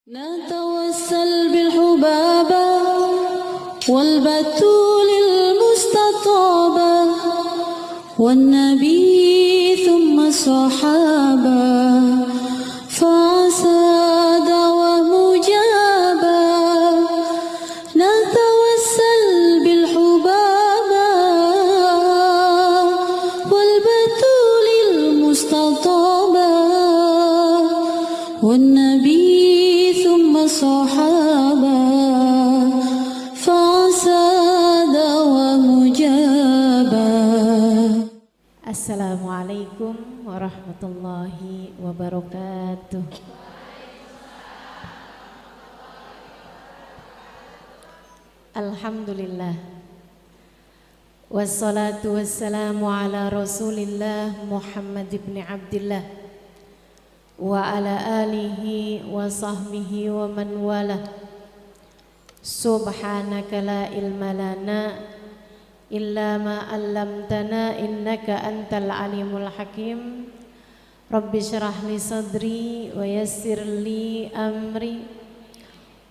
نتوسل بالحبابة والبتول المستطابة والنبي ثم الصحابة فعسى دعوة مجابة نتوسل بالحبابة والبتول المستطابة والنبي ثم الصحابة فعسى دعوة مجابة. Assalamualaikum warahmatullahi wabarakatuh. Alhamdulillah. Wassalatu wassalamu ala Rasulillah Muhammad ibn Abdillah wa ala alihi wa sahbihi wa man wala. Subhanaka la ilma lana illa ma 'allamtana innaka antal alimul hakim. Rabbi shrah li sadri wa yassir li amri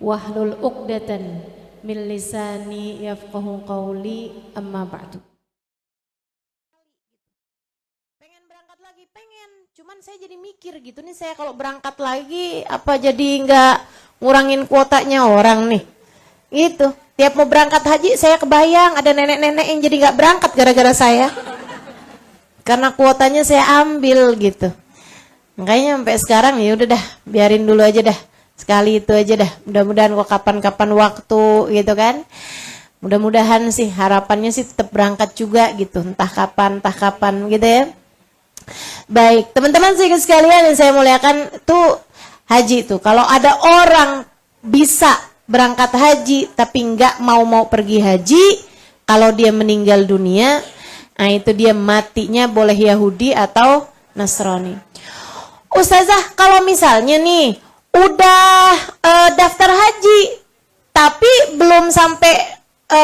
wahlul 'uqdatan min lisani yafqahu qawli, amma ba'du. Pengen berangkat lagi, pengen, cuman saya jadi mikir gitu nih, saya kalau berangkat lagi apa jadi nggak ngurangin kuotanya orang nih gitu. Tiap mau berangkat haji saya kebayang ada nenek-nenek yang jadi nggak berangkat gara-gara saya, karena kuotanya saya ambil gitu. Makanya sampai sekarang ya udah dah, biarin dulu aja dah, sekali itu aja dah. Mudah-mudahan kok kapan-kapan waktu gitu kan. Mudah-mudahan sih, harapannya sih tetap berangkat juga gitu, entah kapan gitu ya. Baik, teman-teman sekalian yang saya muliakan, tuh haji tuh kalau ada orang bisa berangkat haji tapi nggak mau pergi haji, kalau dia meninggal dunia, nah itu dia matinya boleh Yahudi atau Nasrani. Ustazah, kalau misalnya nih udah daftar haji tapi belum sampai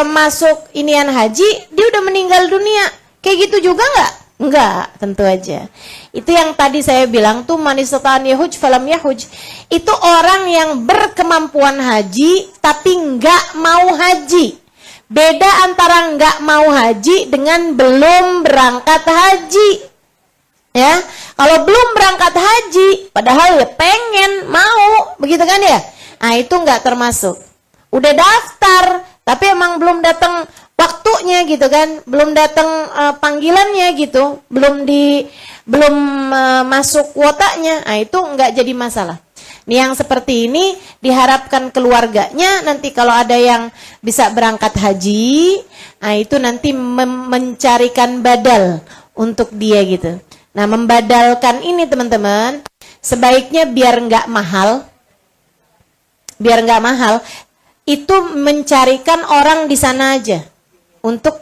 masuk inian haji, dia udah meninggal dunia, kayak gitu juga nggak? Enggak, tentu aja. Itu yang tadi saya bilang tuh, manistata'an yahuj falam yahuj. Itu orang yang berkemampuan haji tapi enggak mau haji. Beda antara enggak mau haji dengan belum berangkat haji. Ya, kalau belum berangkat haji padahal ya pengen, mau, begitu kan ya? Nah, itu enggak termasuk. Udah daftar tapi emang belum datang waktunya gitu kan, belum datang panggilannya gitu, belum masuk kuotanya, nah itu enggak jadi masalah. Nih yang seperti ini diharapkan keluarganya nanti kalau ada yang bisa berangkat haji, nah itu nanti mencarikan badal untuk dia gitu. Nah, membadalkan ini teman-teman sebaiknya biar enggak mahal, itu mencarikan orang di sana aja untuk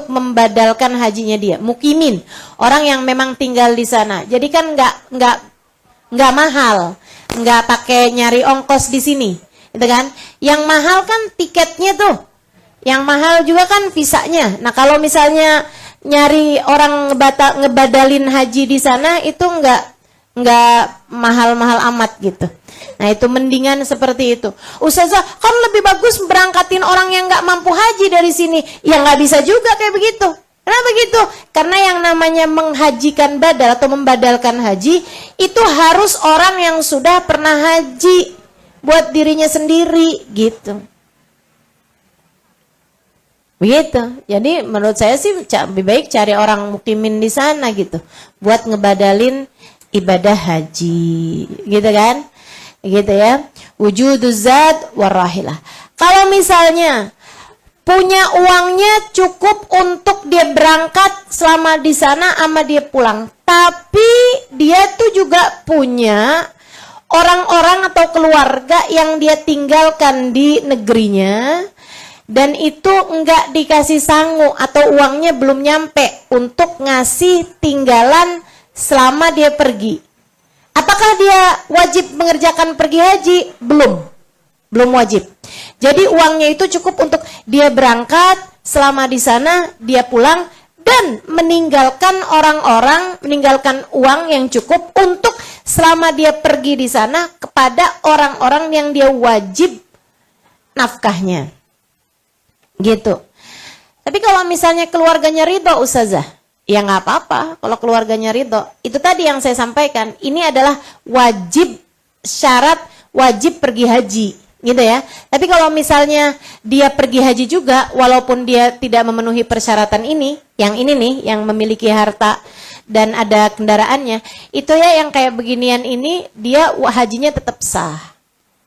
membadalkan hajinya dia, mukimin, orang yang memang tinggal di sana. Jadi kan nggak mahal, nggak pakai nyari ongkos di sini, gitu kan? Yang mahal kan tiketnya tuh, yang mahal juga kan visanya. Nah kalau misalnya nyari orang ngebadalin haji di sana itu nggak mahal-mahal amat gitu. Nah itu mendingan seperti itu. Ustazah, kan lebih bagus berangkatin orang yang nggak mampu haji dari sini. Ya nggak bisa juga kayak begitu. Kenapa begitu? Karena yang namanya menghajikan badal atau membadalkan haji itu harus orang yang sudah pernah haji buat dirinya sendiri gitu. Begitu. Jadi menurut saya sih lebih baik cari orang mukimin di sana gitu buat ngebadalin ibadah haji, gitu kan? Gitu ya. Wujuduz zat warahilah. Kalau misalnya punya uangnya cukup untuk dia berangkat selama di sana sama dia pulang, tapi dia tuh juga punya orang-orang atau keluarga yang dia tinggalkan di negerinya, dan itu enggak dikasih sangu atau uangnya belum nyampe untuk ngasih tinggalan selama dia pergi. Apakah dia wajib mengerjakan pergi haji? Belum wajib. Jadi uangnya itu cukup untuk dia berangkat, selama di sana dia pulang, dan meninggalkan uang yang cukup untuk selama dia pergi di sana kepada orang-orang yang dia wajib nafkahnya. Gitu. Tapi kalau misalnya keluarganya ridho, Ustazah, ya nggak apa-apa kalau keluarganya ridho. Itu tadi yang saya sampaikan. Ini adalah syarat wajib pergi haji. Gitu ya. Tapi kalau misalnya dia pergi haji juga, walaupun dia tidak memenuhi persyaratan ini, yang ini nih, yang memiliki harta dan ada kendaraannya, itu ya yang kayak beginian ini, dia hajinya tetap sah.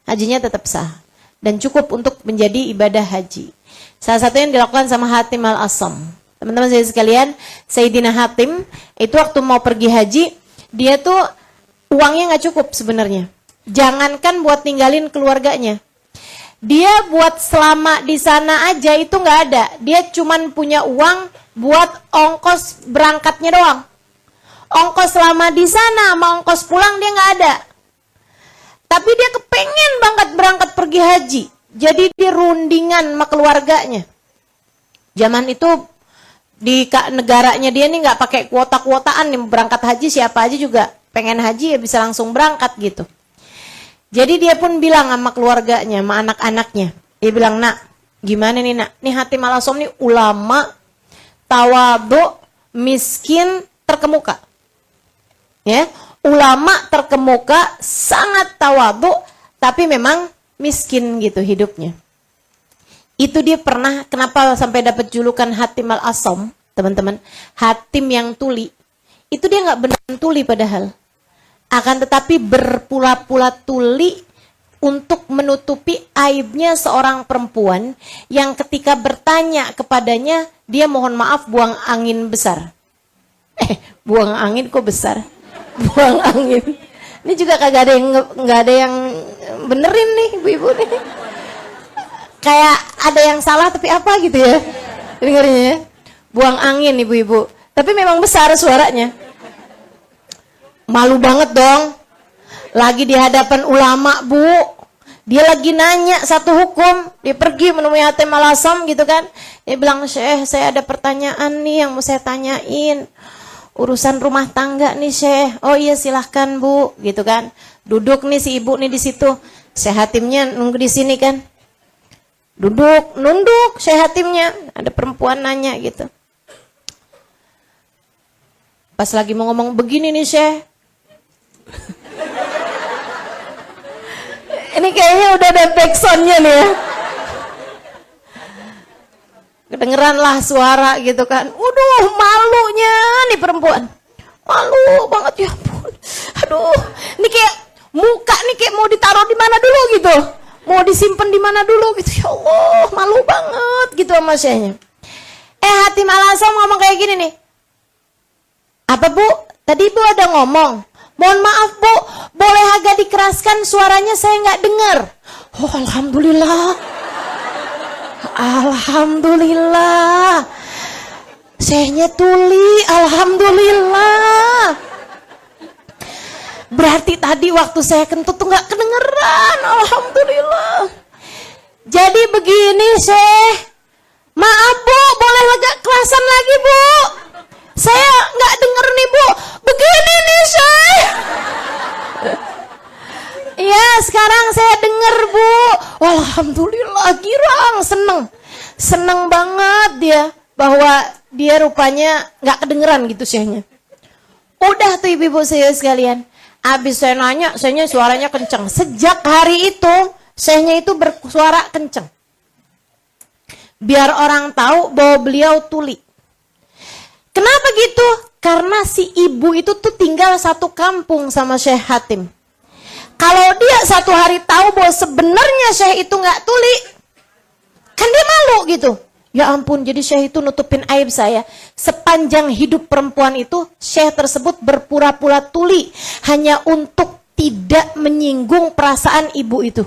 Hajinya tetap sah. Dan cukup untuk menjadi ibadah haji. Salah satu yang dilakukan sama Hatim al-Asam. Teman-teman saya sekalian, Sayyidina Hatim, itu waktu mau pergi haji, dia tuh uangnya nggak cukup sebenarnya. Jangankan buat ninggalin keluarganya. Dia buat selama di sana aja itu nggak ada. Dia cuman punya uang buat ongkos berangkatnya doang. Ongkos selama di sana sama ongkos pulang dia nggak ada. Tapi dia kepengen banget berangkat pergi haji. Jadi dia rundingan sama keluarganya. Zaman itu di negaranya dia nih nggak pakai kuota-kuotaan nih, berangkat haji siapa aja juga pengen haji ya bisa langsung berangkat gitu. Jadi dia pun bilang sama keluarganya, sama anak-anaknya. Dia bilang, nak, gimana nih nak? Nih Hatim al-Asam nih ulama, tawadhu, miskin, terkemuka. Ya, ulama terkemuka, sangat tawadhu, tapi memang miskin gitu hidupnya. Itu dia pernah, kenapa sampai dapat julukan Hatim al-Asam, teman-teman? Hatim yang tuli. Itu dia nggak beneran tuli padahal. Akan tetapi berpula-pula tuli untuk menutupi aibnya seorang perempuan yang ketika bertanya kepadanya, dia mohon maaf buang angin besar. Buang angin kok besar? Buang angin. Ini juga kagak ada yang benerin nih ibu-ibu nih. Kayak ada yang salah tapi apa gitu ya. Dengarnya ya. Buang angin ibu-ibu. Tapi memang besar suaranya. Malu banget dong. Lagi di hadapan ulama, Bu. Dia lagi nanya satu hukum. Dia pergi menemui Hatim al-Asam gitu kan. Dia bilang, Syekh, saya ada pertanyaan nih yang mau saya tanyain. Urusan rumah tangga nih, Syekh. Oh iya silahkan, Bu. Gitu kan. Duduk nih si ibu nih di situ. Syekh Hatimnya nunggu di sini kan. Nunduk Syekh Hatimnya. Ada perempuan nanya gitu. Pas lagi mau ngomong begini nih, Syekh. Ini kayaknya udah ada backsoundnya nih ya. Kedengeran lah suara gitu kan. Waduh, malunya nih perempuan. Malu banget ya ampun. Aduh, ini kayak muka nih kayak mau ditaruh di mana dulu gitu. Mau disimpan di mana dulu gitu. Ya Allah, malu banget gitu sama Syekhnya. Hatim al-Asam ngomong kayak gini nih. Apa Bu? Tadi Bu ada ngomong. Mohon maaf Bu, boleh agak dikeraskan suaranya saya nggak dengar. Oh alhamdulillah. Alhamdulillah. Syekhnya tuli, alhamdulillah. Berarti tadi waktu saya kentut tuh nggak kedengeran, alhamdulillah. Jadi begini Syekh. Maaf Bu, boleh agak kerasan lagi Bu. Saya nggak denger nih Bu. Begini nih Syekh. Iya sekarang saya denger Bu. Alhamdulillah girang, seneng banget dia bahwa dia rupanya nggak kedengeran gitu Syekhnya. Udah tuh ibu-ibu saya sekalian. Abis saya nanya, Syekhnya suaranya kenceng. Sejak hari itu Syekhnya itu bersuara kenceng. Biar orang tahu bahwa beliau tuli. Kenapa gitu? Karena si ibu itu tuh tinggal satu kampung sama Syekh Hatim. Kalau dia satu hari tahu bahwa sebenarnya Syekh itu nggak tuli, kan dia malu gitu. Ya ampun, jadi Syekh itu nutupin aib saya. Sepanjang hidup perempuan itu, Syekh tersebut berpura-pura tuli hanya untuk tidak menyinggung perasaan ibu itu.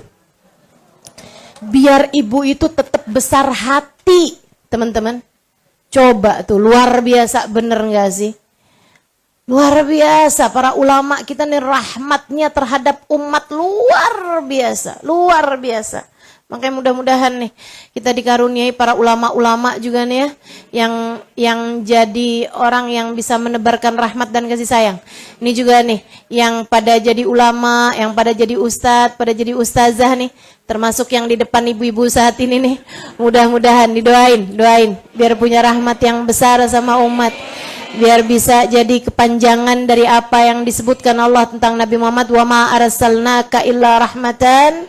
Biar ibu itu tetap besar hati, teman-teman. Coba tuh, luar biasa bener gak sih? Luar biasa, para ulama kita nih rahmatnya terhadap umat luar biasa, luar biasa. Makanya mudah-mudahan nih kita dikaruniai para ulama-ulama juga nih ya, yang jadi orang yang bisa menebarkan rahmat dan kasih sayang. Ini juga nih yang pada jadi ulama, yang pada jadi ustadz, pada jadi ustazah nih, termasuk yang di depan ibu-ibu saat ini nih. Mudah-mudahan doain biar punya rahmat yang besar sama umat. Biar bisa jadi kepanjangan dari apa yang disebutkan Allah tentang Nabi Muhammad, wa ma arsalnaka illa rahmatan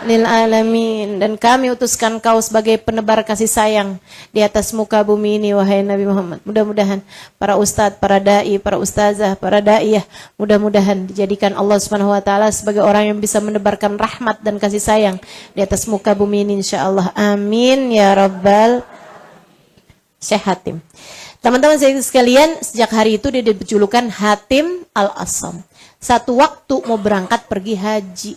lil alamin, dan kami utuskan kau sebagai penebar kasih sayang di atas muka bumi ini, wahai Nabi Muhammad. Mudah-mudahan para ustadz, para dai, para ustazah, para daiyah, mudah-mudahan dijadikan Allah Subhanahu wa taala sebagai orang yang bisa menebarkan rahmat dan kasih sayang di atas muka bumi ini insyaallah. Amin ya rabbal Syekh Hatim. Teman-teman saya sekalian, sejak hari itu dia dijulukan Hatim Al-Asam. Satu waktu mau berangkat pergi haji,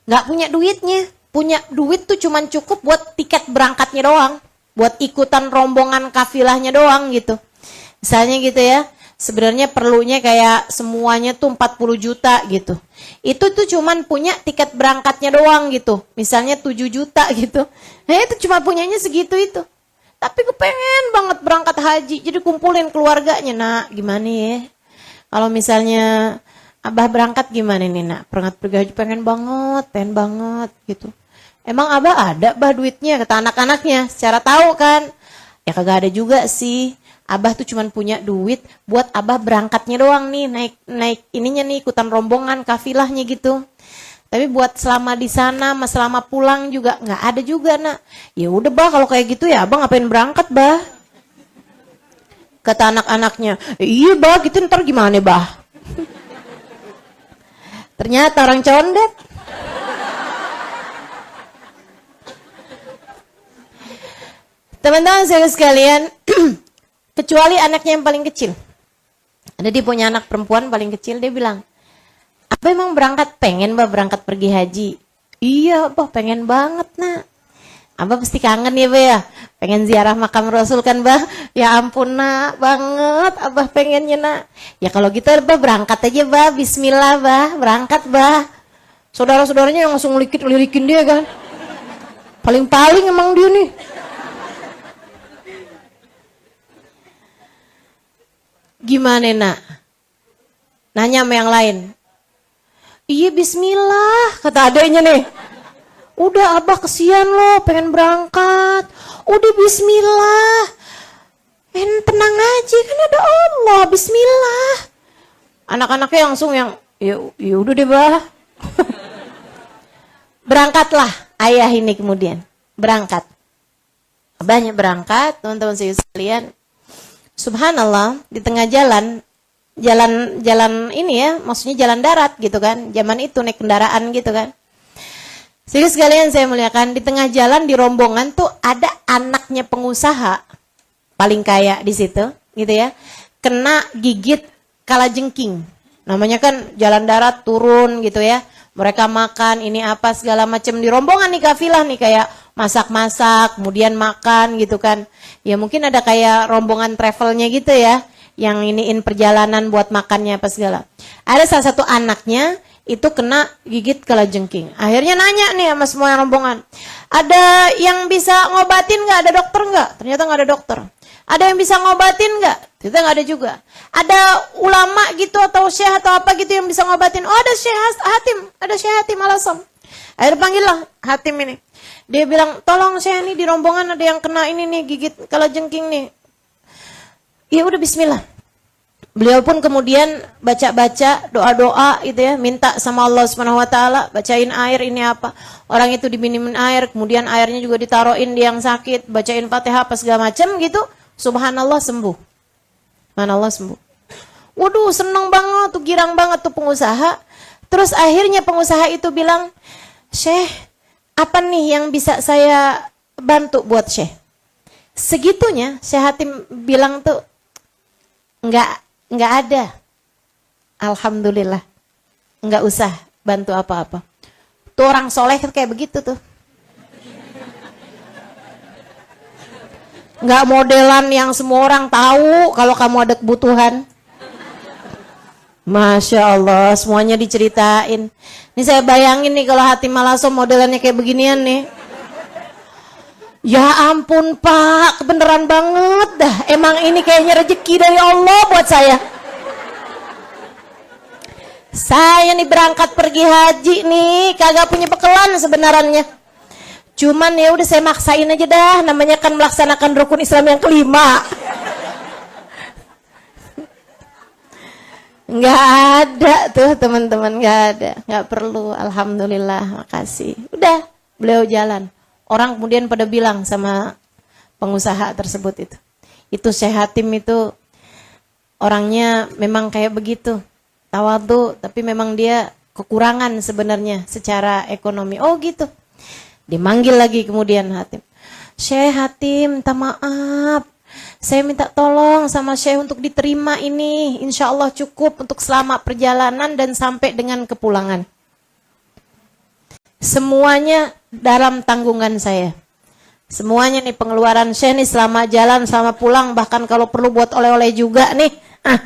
nggak punya duitnya. Punya duit tuh cuman cukup buat tiket berangkatnya doang, buat ikutan rombongan kafilahnya doang gitu. Misalnya gitu ya, sebenarnya perlunya kayak semuanya tuh 40 juta gitu. Itu tuh cuman punya tiket berangkatnya doang gitu. Misalnya 7 juta gitu. Nah itu cuma punyanya segitu itu. Tapi kepengen banget berangkat haji, jadi kumpulin keluarganya. Nah gimana ya, kalau misalnya Abah berangkat gimana nih nak? Berangkat pergi haji pengen banget gitu. Emang Abah ada bah duitnya, kata anak-anaknya. Secara tahu kan? Ya kagak ada juga sih. Abah tuh cuman punya duit buat Abah berangkatnya doang nih, naik ininya nih, ikutan rombongan kafilahnya gitu. Tapi buat selama di sana, selama pulang juga nggak ada juga nak. Ya udah bah kalau kayak gitu ya Abah ngapain berangkat bah? Kata anak-anaknya. Iya bah, gitu ntar gimana bah? Ternyata orang condet. Teman-teman saya sekalian, kecuali anaknya yang paling kecil. Ada dia punya anak perempuan paling kecil, dia bilang, Abah emang berangkat, pengen bah berangkat pergi haji. Iya bah pengen banget nak. Abah pasti kangen ya bah ya, pengen ziarah makam Rasul kan bah. Ya ampun nak, banget Abah pengennya nak. Ya kalau gitu bah berangkat aja bah, bismillah bah, berangkat bah. Saudara-saudaranya yang langsung lirikin dia kan. Paling-paling emang dia nih. Gimana nak? Nanya sama yang lain. Iya bismillah, kata adanya nih. Udah Abah kesian loh, pengen berangkat. Udah bismillah. Tenang aja, kan ada Allah, bismillah. Anak-anaknya langsung yang, ya udah deh bah. Berangkatlah ayah ini kemudian. Berangkat. Abahnya berangkat, teman-teman saya sekalian. Subhanallah, di tengah jalan ini ya, maksudnya jalan darat gitu kan. Zaman itu naik kendaraan gitu kan. Jadi sekalian saya muliakan, di tengah jalan di rombongan tuh ada anaknya pengusaha paling kaya di situ, gitu ya. Kena gigit kalajengking. Namanya kan jalan darat turun gitu ya. Mereka makan ini apa segala macam di rombongan nih kafilah nih kayak masak-masak, kemudian makan gitu kan. Ya mungkin ada kayak rombongan travelnya gitu ya, yang iniin perjalanan buat makannya apa segala. Ada salah satu anaknya itu kena gigit kalajengking. Akhirnya nanya nih sama semua rombongan, ada yang bisa ngobatin nggak? Ada dokter nggak? Ternyata nggak ada dokter. Ada yang bisa ngobatin nggak? Ternyata nggak ada juga. Ada ulama gitu atau syekh atau apa gitu yang bisa ngobatin? Oh ada Syekh Hatim, ada Syekh Hatim Al-Asam. Akhirnya panggil lah Hatim ini. Dia bilang, tolong saya nih di rombongan ada yang kena ini nih gigit kalajengking nih. Ya udah bismillah. Beliau pun kemudian baca-baca doa-doa gitu ya, minta sama Allah Subhanahu wa taala, bacain air ini apa. Orang itu diminumin air, kemudian airnya juga ditaruhin di yang sakit, bacain Fatihah apa segala macam gitu. Subhanallah sembuh. Subhanallah sembuh. Waduh, seneng banget tuh, girang banget tuh pengusaha. Terus akhirnya pengusaha itu bilang, "Syekh, apa nih yang bisa saya bantu buat Syekh?" Segitunya Syekh Hatim bilang tuh, Enggak ada. Alhamdulillah. Enggak usah bantu apa-apa. Tuh orang soleh kayak begitu tuh. Enggak modelan yang semua orang tahu kalau kamu ada kebutuhan. Masya Allah, semuanya diceritain. Ini saya bayangin nih kalau Hatim Malaso modelannya kayak beginian nih. Ya ampun Pak, kebenaran banget dah. Emang ini kayaknya rezeki dari Allah buat saya. Saya nih berangkat pergi haji nih, kagak punya bekelan sebenarnya. Cuman ya udah saya maksain aja dah, namanya kan melaksanakan rukun Islam yang kelima. Nggak ada tuh teman-teman, nggak ada, nggak perlu. Alhamdulillah, makasih. Udah, beliau jalan. Orang kemudian pada bilang sama pengusaha tersebut itu Syekh Hatim itu orangnya memang kayak begitu, tawadhu, tapi memang dia kekurangan sebenarnya secara ekonomi. Oh gitu. Dimanggil lagi kemudian Hatim. Syekh Hatim, minta maaf. Saya minta tolong sama Syekh untuk diterima ini. Insya Allah cukup untuk selama perjalanan dan sampai dengan kepulangan. Semuanya dalam tanggungan saya. Semuanya nih pengeluaran Syekh nih selama jalan, selama pulang. Bahkan kalau perlu buat oleh-oleh juga nih.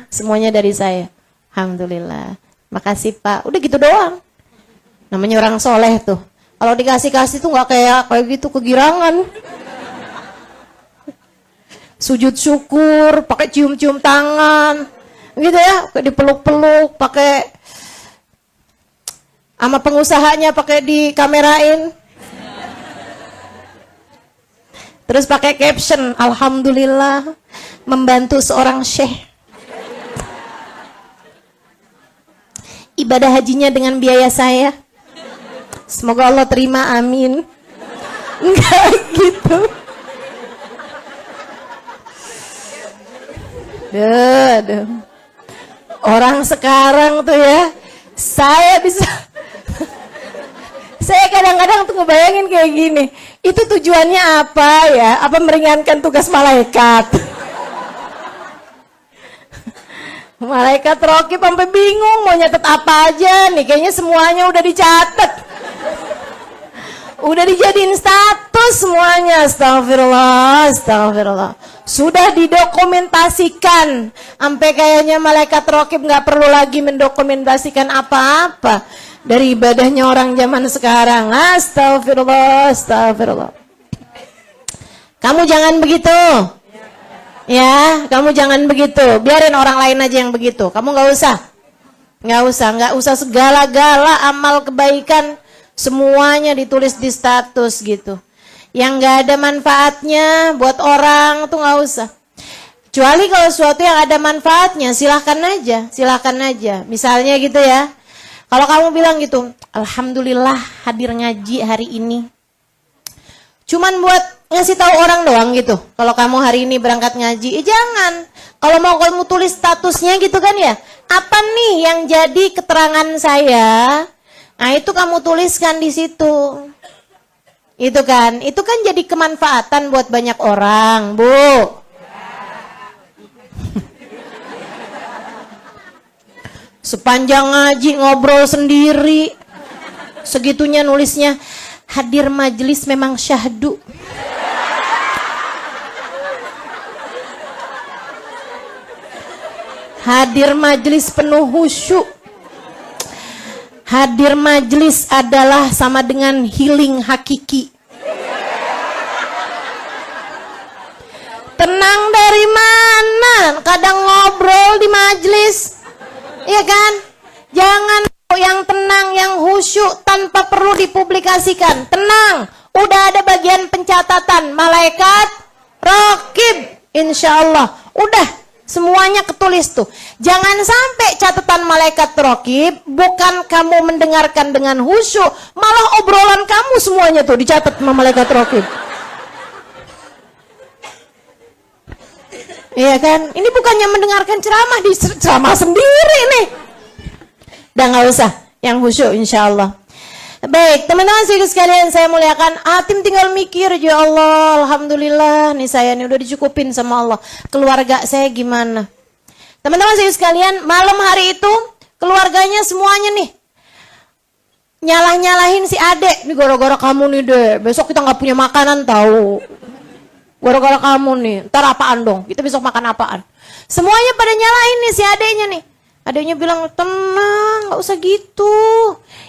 Semuanya dari saya. Alhamdulillah. Makasih Pak. Udah gitu doang. Namanya orang soleh tuh. Kalau dikasih-kasih tuh gak kayak gitu kegirangan. Sujud syukur, pakai cium-cium tangan, gitu ya, pakai dipeluk-peluk, pakai sama pengusahanya pakai dikamerain, terus pakai caption, Alhamdulillah membantu seorang syekh. Ibadah hajinya dengan biaya saya. Semoga Allah terima, amin. Enggak gitu. Duh. Orang sekarang tuh ya, saya bisa saya kadang-kadang tuh ngebayangin kayak gini. Itu tujuannya apa ya? Apa meringankan tugas malaikat? Malaikat rokib sampai bingung mau nyatet apa aja nih. Kayaknya semuanya udah dicatat. Udah dijadiin status semuanya. Astagfirullah, astagfirullah. Sudah didokumentasikan. Sampai kayaknya malaikat rokib gak perlu lagi mendokumentasikan apa-apa dari ibadahnya orang zaman sekarang. Astagfirullah, astagfirullah. Kamu jangan begitu. Ya, kamu jangan begitu. Biarin orang lain aja yang begitu. Kamu gak usah. Gak usah segala-gala amal kebaikan semuanya ditulis di status gitu. Yang gak ada manfaatnya buat orang tuh gak usah. Kecuali kalau sesuatu yang ada manfaatnya, silahkan aja. Misalnya gitu ya, kalau kamu bilang gitu, Alhamdulillah hadir ngaji hari ini. Cuman buat ngasih tahu orang doang gitu. Kalau kamu hari ini berangkat ngaji, jangan. Kalau mau kamu tulis statusnya gitu kan ya, apa nih yang jadi keterangan saya? Nah itu kamu tuliskan di situ. Itu kan jadi kemanfaatan buat banyak orang, Bu. Sepanjang ngaji ngobrol sendiri, segitunya nulisnya, hadir majelis memang syahdu. Hadir majelis penuh khusyuk. Hadir majelis adalah sama dengan healing hakiki. Tenang dari mana? Kadang ngobrol di majelis. Iya kan? Jangan yang tenang, yang khusyuk tanpa perlu dipublikasikan. Tenang, udah ada bagian pencatatan malaikat raqib, insyaallah. Udah semuanya ketulis tuh. Jangan sampai catatan malaikat raqib bukan kamu mendengarkan dengan khusyuk, malah obrolan kamu semuanya tuh dicatat sama malaikat raqib. Iya kan? Ini bukannya mendengarkan ceramah, di ceramah sendiri nih. Udah nggak usah, yang khusyuk insyaallah. Baik, teman-teman sekalian saya muliakan. Hatim tinggal mikir, ya Allah, alhamdulillah nih saya nih udah dicukupin sama Allah. Keluarga saya gimana? Teman-teman sekalian, malam hari itu keluarganya semuanya nih nyalah-nyalahin si adek. Nih gara-gara kamu nih deh, besok kita nggak punya makanan tahu. Gara-gara kamu nih, ntar apaan dong? Kita besok makan apaan? Semuanya pada nyalahin nih si adeknya nih. Adiknya bilang, tenang, gak usah gitu.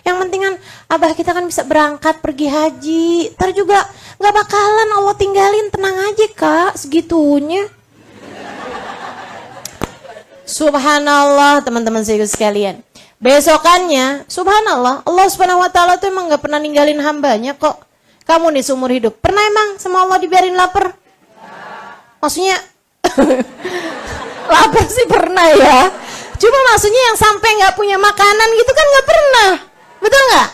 Yang penting kan abah kita kan bisa berangkat pergi haji. Ntar juga gak bakalan Allah tinggalin, tenang aja kak, segitunya. Subhanallah teman-teman sekalian. Besokannya, subhanallah, Allah subhanahu wa ta'ala tuh emang gak pernah ninggalin hambanya kok. Kamu nih seumur hidup, pernah emang sama Allah dibiarin lapar? Maksudnya, lapar sih pernah ya. Cuma maksudnya yang sampai gak punya makanan gitu kan gak pernah. Betul gak?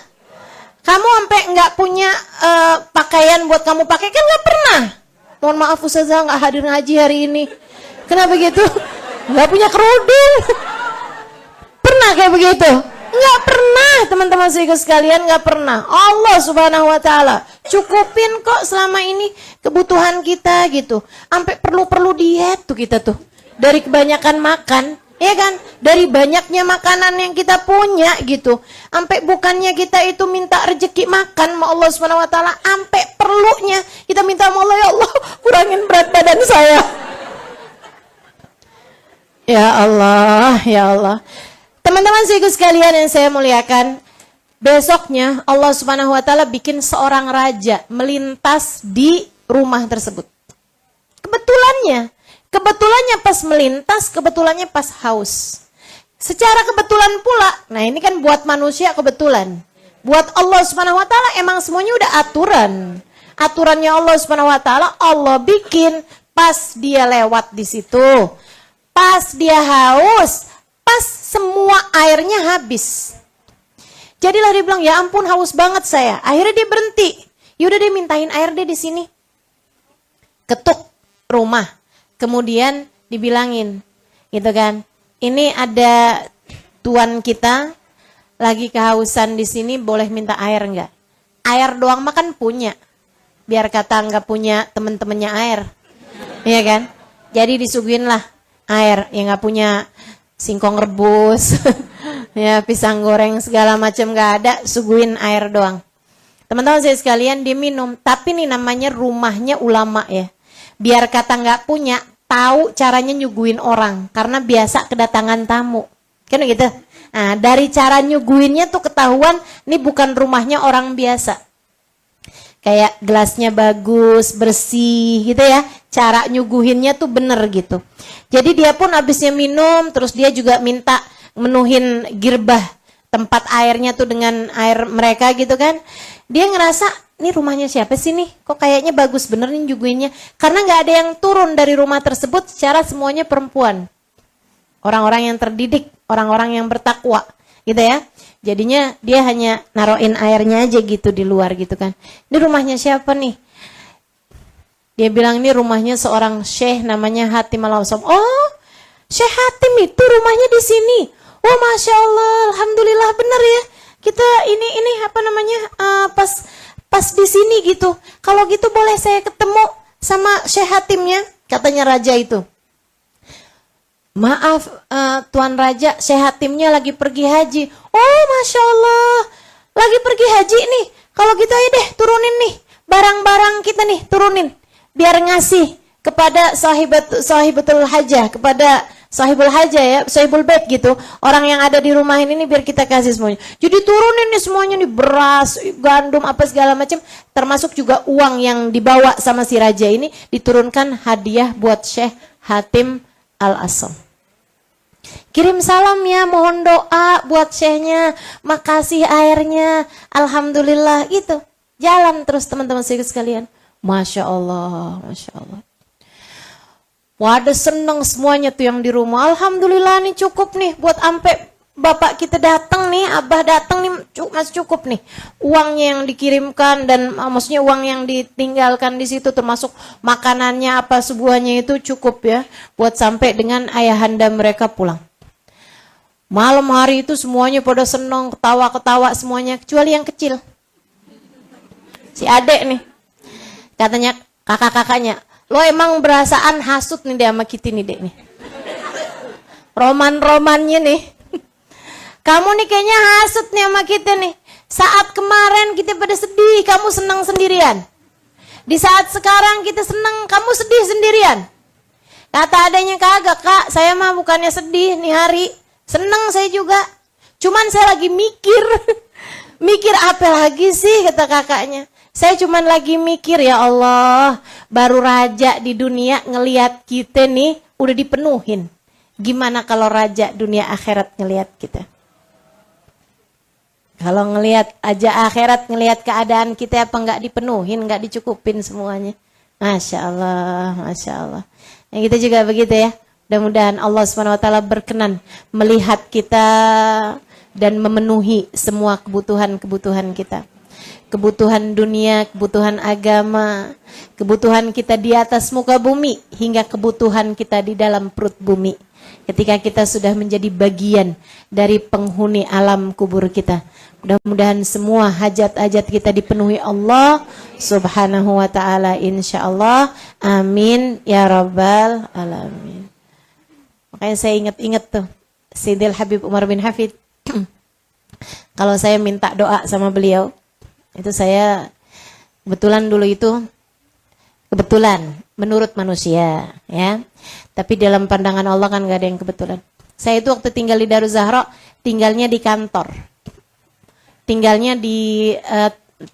Kamu sampai gak punya pakaian buat kamu pakai kan gak pernah. Mohon maaf Ustazah gak hadir ngaji hari ini. Kenapa gitu? Gak punya kerudung. Pernah kayak begitu? Nggak pernah teman-teman sekalian, nggak pernah. Allah subhanahu wa ta'ala cukupin kok selama ini kebutuhan kita gitu. Sampai perlu diet tuh kita tuh. Dari kebanyakan makan, ya kan? Dari banyaknya makanan yang kita punya gitu. Sampai bukannya kita itu minta rezeki makan sama Allah subhanahu wa ta'ala, sampai perlunya kita minta sama Allah, ya Allah kurangin berat badan saya. Ya Allah, ya Allah. Teman-teman sekalian yang saya muliakan, besoknya Allah subhanahu wa ta'ala bikin seorang raja melintas di rumah tersebut. Kebetulannya pas melintas, kebetulannya pas haus. Secara kebetulan pula, nah ini kan buat manusia kebetulan. Buat Allah subhanahu wa ta'ala emang semuanya udah aturan. Aturannya Allah subhanahu wa ta'ala Allah bikin pas dia lewat di situ. Pas dia haus, pas semua airnya habis. Jadilah dia bilang, ya ampun haus banget saya. Akhirnya dia berhenti. Yaudah dia mintain air deh di sini. Ketuk rumah. Kemudian dibilangin, gitu kan. Ini ada tuan kita lagi kehausan di sini, boleh minta air enggak? Air doang makan punya. Biar kata enggak punya temen-temennya air. Iya kan? Jadi disuguhin lah air yang enggak punya singkong rebus, ya pisang goreng segala macam nggak ada, suguhin air doang. Teman-teman saya sekalian diminum, tapi nih namanya rumahnya ulama ya. Biar kata nggak punya, tahu caranya nyuguhin orang, karena biasa kedatangan tamu, kan gitu. Nah dari cara nyuguhinnya tuh ketahuan, nih bukan rumahnya orang biasa. Kayak gelasnya bagus, bersih gitu ya. Cara nyuguhinnya tuh bener gitu. Jadi dia pun habisnya minum, terus dia juga minta menuhin girbah tempat airnya tuh dengan air mereka gitu kan. Dia ngerasa, ini rumahnya siapa sih nih? Kok kayaknya bagus bener nih nyuguhinnya. Karena gak ada yang turun dari rumah tersebut, secara semuanya perempuan. Orang-orang yang terdidik, orang-orang yang bertakwa gitu ya. Jadinya dia hanya naroin airnya aja gitu di luar gitu kan. Ini rumahnya siapa nih? Dia bilang ini rumahnya seorang syekh namanya Hatim Al-Awsam. Oh, Syekh Hatim itu rumahnya di sini. Oh, Masya Allah, Alhamdulillah bener ya. Kita ini apa namanya pas di sini gitu. Kalau gitu boleh saya ketemu sama Syekh Hatimnya, katanya raja itu. Maaf Tuan Raja, Syekh Hatimnya lagi pergi haji. Oh Masya Allah, lagi pergi haji nih. Kalau gitu aja deh turunin nih barang-barang kita nih, turunin. Biar ngasih kepada sahibatul hajah, kepada sahibul hajah ya, sahibul bait gitu. Orang yang ada di rumah ini biar kita kasih semuanya. Jadi turunin nih semuanya nih, beras, gandum, apa segala macam. Termasuk juga uang yang dibawa sama si raja ini diturunkan hadiah buat Syekh Hatim Al-Awsam. Kirim salam ya, mohon doa buat syekhnya, makasih airnya, alhamdulillah gitu. Jalan terus teman-teman sekalian. Masya Allah, Masya Allah. Waduh seneng semuanya tuh yang di rumah. Alhamdulillah nih cukup nih buat ampe bapak kita datang nih, abah datang nih, masih cukup nih. Uangnya yang dikirimkan dan maksudnya uang yang ditinggalkan di situ termasuk makanannya apa sebuahnya itu cukup ya buat sampai dengan ayahanda mereka pulang. Malam hari itu semuanya pada seneng, ketawa-ketawa semuanya kecuali yang kecil. Si adek nih. Katanya kakak-kakaknya, lo emang berasaan hasut nih dia sama kita nih dek nih. Roman-romannya nih. Kamu nih kayaknya hasut nih sama kita nih. Saat kemarin kita pada sedih, kamu senang sendirian. Di saat sekarang kita senang, kamu sedih sendirian. Kata adanya kagak kak, saya mah bukannya sedih nih hari. Senang saya juga. Cuman saya lagi mikir. Mikir apa lagi sih kata kakaknya. Saya cuman lagi mikir, ya Allah, baru raja di dunia ngelihat kita nih udah dipenuhin. Gimana kalau raja dunia akhirat ngelihat kita? Kalau ngelihat aja akhirat, ngelihat keadaan kita apa nggak dipenuhin, nggak dicukupin semuanya. Masya Allah, Masya Allah. Yang kita juga begitu ya. Mudah-mudahan Allah SWT berkenan melihat kita dan memenuhi semua kebutuhan-kebutuhan kita. Kebutuhan dunia, kebutuhan agama, kebutuhan kita di atas muka bumi, hingga kebutuhan kita di dalam perut bumi. Ketika kita sudah menjadi bagian dari penghuni alam kubur kita. Mudah-mudahan semua hajat-hajat kita dipenuhi Allah Subhanahu wa ta'ala, insyaallah. Amin ya rabbal alamin. Makanya saya ingat-ingat tuh Sayyidil Habib Umar bin Hafid. Kalau saya minta doa sama beliau, itu saya kebetulan dulu itu, kebetulan menurut manusia ya, tapi dalam pandangan Allah kan gak ada yang kebetulan. Saya itu waktu tinggal di Daruz Zahra, tinggalnya di kantor, tinggalnya di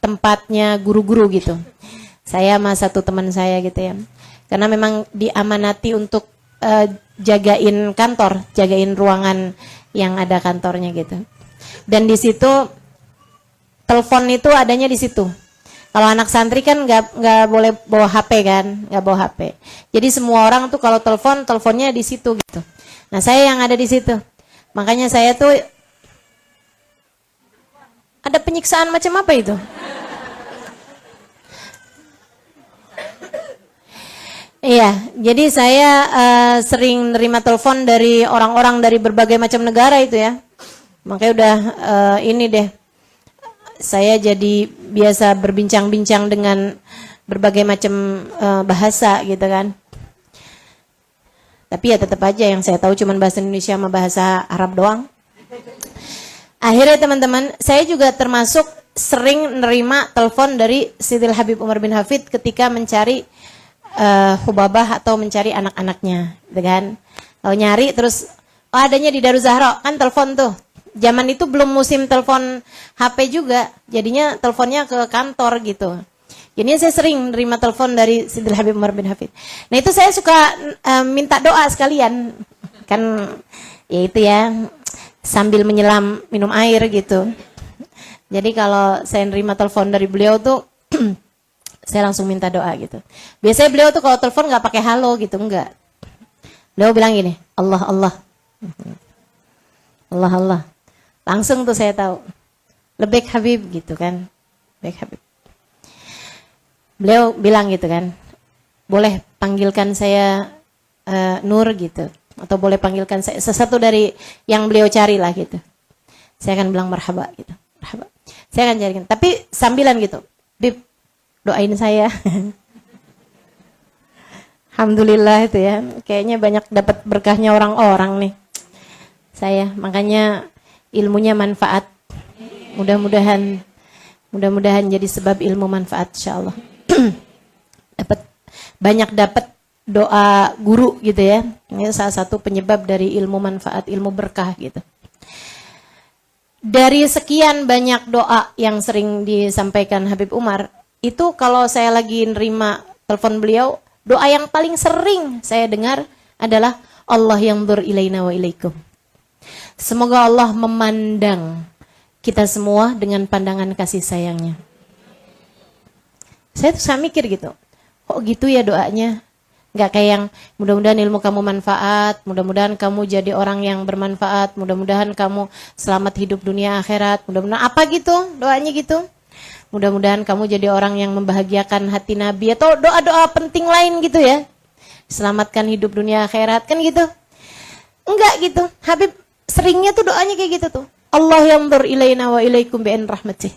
tempatnya guru-guru gitu. Saya sama satu teman saya gitu ya, karena memang diamanati untuk jagain kantor, jagain ruangan yang ada kantornya gitu. Dan di situ telepon itu adanya di situ. Kalau anak santri kan nggak boleh bawa HP kan, nggak bawa HP. Jadi semua orang tuh kalau telepon, teleponnya di situ gitu. Nah saya yang ada di situ, makanya saya tuh ada penyiksaan macam apa itu? Iya, jadi saya sering nerima telepon dari orang-orang dari berbagai macam negara itu ya. Makanya udah ini deh, saya jadi biasa berbincang-bincang dengan berbagai macam bahasa gitu kan. Tapi ya tetap aja yang saya tahu cuma bahasa Indonesia sama bahasa Arab doang. Akhirnya teman-teman, saya juga termasuk sering nerima telepon dari Sayyidil Habib Umar bin Hafid ketika mencari hubabah atau mencari anak-anaknya, gitu kan. Kalau nyari terus, oh adanya di Daruz Zahra, kan telepon tuh. Zaman itu belum musim telepon HP juga, jadinya teleponnya ke kantor gitu. Jadinya saya sering nerima telepon dari Sayyidil Habib Umar bin Hafid. Nah itu saya suka minta doa sekalian, kan ya itu ya, sambil menyelam minum air gitu. Jadi kalau saya nerima telepon dari beliau tuh, saya langsung minta doa gitu. Biasanya beliau tuh kalau telepon nggak pakai halo gitu, enggak. Beliau bilang gini, Allah Allah, Allah Allah. Langsung tuh saya tahu, lebih Habib gitu kan, lebih Habib. Beliau bilang gitu kan, boleh panggilkan saya Nur gitu, atau boleh panggilkan saya sesuatu dari yang beliau cari lah gitu. Saya akan bilang marhaba gitu, marhaba. Saya akan carikan, tapi sambilan gitu, Bib, doain saya. Alhamdulillah itu ya, kayaknya banyak dapat berkahnya orang-orang nih. Saya makanya ilmunya manfaat. Mudah-mudahan jadi sebab ilmu manfaat insyaallah. dapat doa guru gitu ya. Ini salah satu penyebab dari ilmu manfaat, ilmu berkah gitu. Dari sekian banyak doa yang sering disampaikan Habib Umar, itu kalau saya lagi nerima telepon beliau, doa yang paling sering saya dengar adalah Allah yanzur ilaina wa ilaikum. Semoga Allah memandang kita semua dengan pandangan kasih sayangnya. Saya tuh saya mikir gitu, kok gitu ya doanya? Gak kayak yang mudah-mudahan ilmu kamu manfaat, mudah-mudahan kamu jadi orang yang bermanfaat, mudah-mudahan kamu selamat hidup dunia akhirat, mudah-mudahan apa gitu, doanya gitu. Mudah-mudahan kamu jadi orang yang membahagiakan hati Nabi, atau doa-doa penting lain gitu ya. Selamatkan hidup dunia akhirat, kan gitu. Enggak gitu, Habib seringnya tuh doanya kayak gitu tuh. Allah yanzur ilaina wa ilaikum bi'in rahmatih.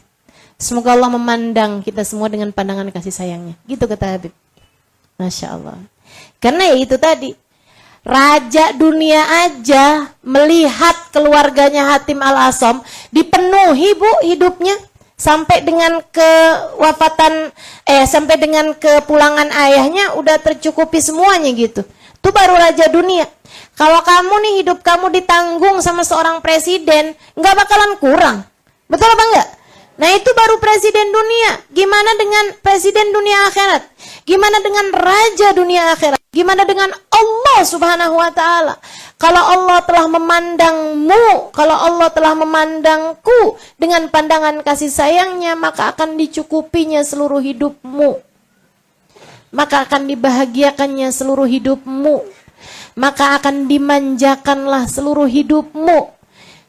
Semoga Allah memandang kita semua dengan pandangan kasih sayangnya. Gitu kata Habib. Masya Allah. Karena ya itu tadi, raja dunia aja melihat keluarganya Hatim Al-Asom dipenuhi bu hidupnya sampai dengan kewafatan, sampai dengan kepulangan ayahnya udah tercukupi semuanya gitu. Itu baru raja dunia. Kalau kamu nih hidup kamu ditanggung sama seorang presiden, nggak bakalan kurang. Betul apa enggak? Nah itu baru presiden dunia. Gimana dengan presiden dunia akhirat? Gimana dengan raja dunia akhirat? Gimana dengan Allah subhanahu wa ta'ala? Kalau Allah telah memandangmu, kalau Allah telah memandangku dengan pandangan kasih sayangnya, maka akan dicukupinya seluruh hidupmu. Maka akan dibahagiakannya seluruh hidupmu. Maka akan dimanjakanlah seluruh hidupmu.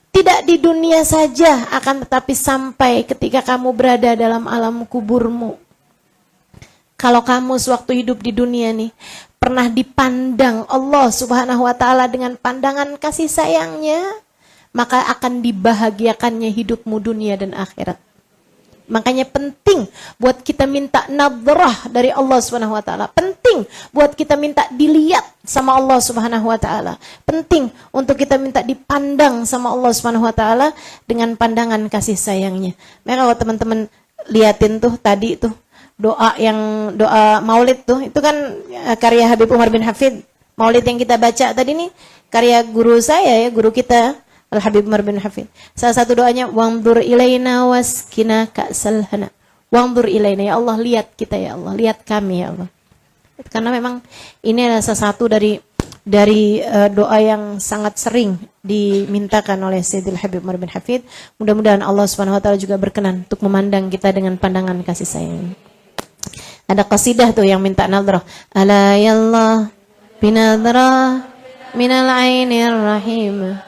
Tidak di dunia saja, akan tetapi sampai ketika kamu berada dalam alam kuburmu. Kalau kamu sewaktu hidup di dunia nih, pernah dipandang Allah subhanahu wa ta'ala dengan pandangan kasih sayangnya, maka akan dibahagiakannya hidupmu dunia dan akhirat. Makanya penting buat kita minta nadrah dari Allah subhanahu wa ta'ala. Penting buat kita minta dilihat sama Allah subhanahu wa ta'ala. Penting untuk kita minta dipandang sama Allah subhanahu wa ta'ala dengan pandangan kasih sayangnya. Maka kalau teman-teman liatin tuh tadi tuh, doa maulid tuh, itu kan karya Habib Umar bin Hafid. Maulid yang kita baca tadi nih, karya guru saya ya, guru kita, Al-Habib Umar bin Hafid. Salah satu doanya, wangdur ilaina waskina ka'sal hana. Wangdur ilaina, ya Allah lihat kita ya Allah, lihat kami ya Allah. Karena memang ini adalah salah satu dari doa yang sangat sering dimintakan oleh Sayyidil Habib Umar bin Hafid. Mudah-mudahan Allah Subhanahu wa taala juga berkenan untuk memandang kita dengan pandangan kasih sayang. Ada qasidah tuh yang minta nadrah. Ala yallah binadrah minal ainir rahim.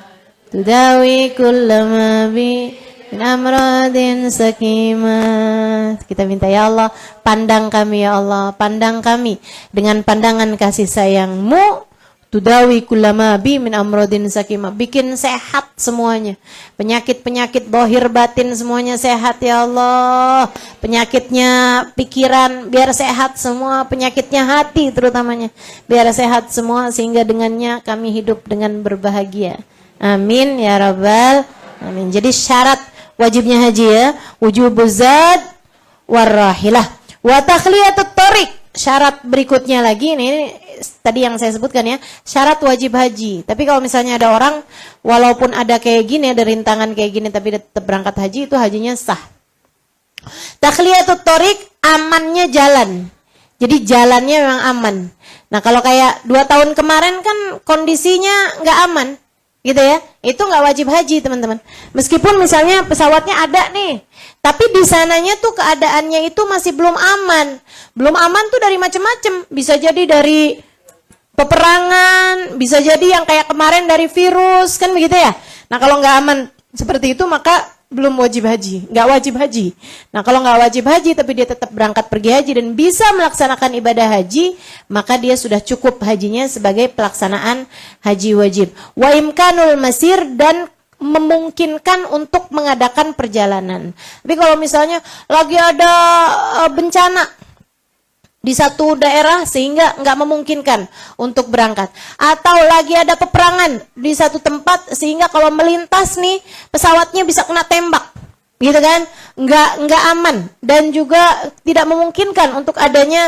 Tudawi kullama bi min amradin sakimah. Kita minta ya Allah, pandang kami ya Allah, pandang kami dengan pandangan kasih sayangmu. Tudawi kullama bi min amradin sakimah. Bikin sehat semuanya. Penyakit-penyakit zahir batin semuanya sehat ya Allah. Penyakitnya pikiran biar sehat semua, penyakitnya hati terutamanya biar sehat semua, sehingga dengannya kami hidup dengan berbahagia. Amin ya rabbal amin. Jadi syarat wajibnya haji ya, wujubuz zad warrahilah wa takhliyatut thariq. Syarat berikutnya lagi ini tadi yang saya sebutkan ya, syarat wajib haji. Tapi kalau misalnya ada orang walaupun ada kayak gini, ada rintangan kayak gini tapi tetap berangkat haji, itu hajinya sah. Takhliyatut thariq, amannya jalan. Jadi jalannya memang aman. Nah kalau kayak 2 tahun kemarin kan kondisinya nggak aman, gitu ya, itu nggak wajib haji teman-teman. Meskipun misalnya pesawatnya ada nih, tapi di sananya tuh keadaannya itu masih belum aman. Belum aman tuh dari macam-macam. Bisa jadi dari peperangan, bisa jadi yang kayak kemarin dari virus, kan begitu ya. Nah kalau nggak aman seperti itu maka belum wajib haji, nggak wajib haji. Nah kalau nggak wajib haji tapi dia tetap berangkat pergi haji dan bisa melaksanakan ibadah haji, maka dia sudah cukup hajinya sebagai pelaksanaan haji wajib. Wa imkanul masir, dan memungkinkan untuk mengadakan perjalanan. Tapi kalau misalnya lagi ada bencana di satu daerah sehingga nggak memungkinkan untuk berangkat, atau lagi ada peperangan di satu tempat sehingga kalau melintas nih pesawatnya bisa kena tembak, gitu kan, nggak aman, dan juga tidak memungkinkan untuk adanya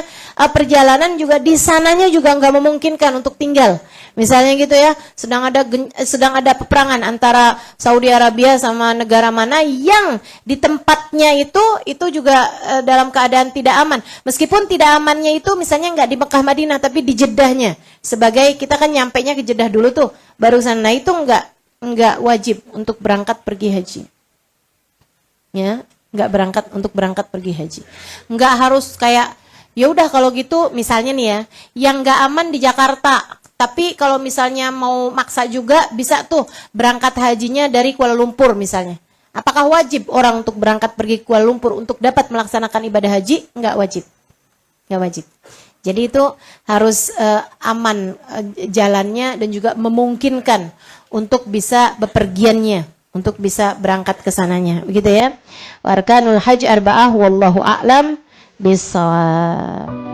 perjalanan, juga di sananya juga nggak memungkinkan untuk tinggal. Misalnya gitu ya, sedang ada peperangan antara Saudi Arabia sama negara mana yang di tempatnya itu juga dalam keadaan tidak aman. Meskipun tidak amannya itu misalnya nggak di Mekah Madinah tapi di Jeddahnya. Sebagai kita kan nyampenya ke Jeddah dulu tuh, baru sana, itu nggak wajib untuk berangkat pergi haji. Ya, nggak berangkat pergi haji. Nggak harus kayak ya udah kalau gitu misalnya nih ya, yang nggak aman di Jakarta. Tapi kalau misalnya mau maksa juga bisa tuh berangkat hajinya dari Kuala Lumpur misalnya. Apakah wajib orang untuk berangkat pergi ke Kuala Lumpur untuk dapat melaksanakan ibadah haji? Enggak wajib. Enggak wajib. Jadi itu harus aman jalannya dan juga memungkinkan untuk bisa bepergiannya, untuk bisa berangkat ke sananya. Begitu ya. Warkanul hajj arba'ah wallahu a'lam bissawab.